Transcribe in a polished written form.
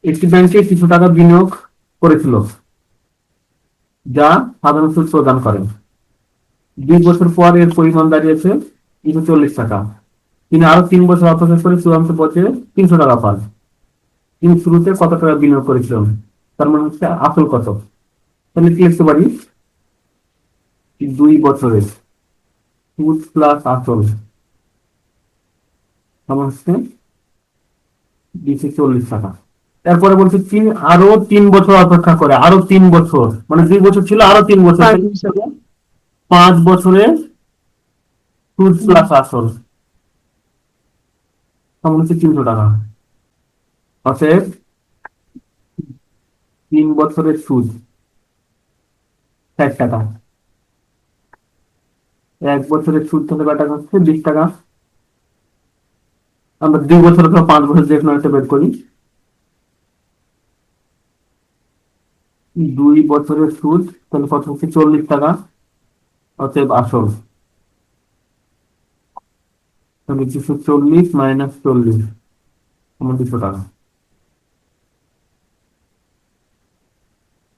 একটি ব্যাংকে কিছু টাকা বিনিয়োগ করেছিল, যা সাধারণ সুদ প্রদান করে। 2 বছর পর এর পরিমাণ দাঁড়িয়েছে 240 টাকা। তিনি আরো 3 বছর অপেক্ষা করে চূড়ান্ত পর্যায়ে 300 টাকা পান। তিনি শুরুতে কত টাকা বিনিয়োগ করেছিলেন? তার মানে হচ্ছে আসল কত। তাহলে কি লিখতে পারি? 2 বছরের সুদ প্লাস আসল সমান হচ্ছে 240 টাকা। তারপরে বলছে তিনি আরো 3 বছর অপেক্ষা করে, আরো 3 বছর, মানে 2 বছর ছিল, আরো 3 বছর, 5 বছরের সুদ প্লাস আসল সমান হচ্ছে 300 টাকা। অতএব 3 বছরের সুদ 60 টাকা, 1 বছরের সুদ থেকে কাটা হচ্ছে 20 টাকা। আমরা 2 বছর অথবা 5 বছর যে কোনো একটা বের করি। 2 বছরের সুদ তাহলে কত হচ্ছে? 40 টাকা। অতএব আসল তাহলে 240 - 40 আমার 200 টাকা।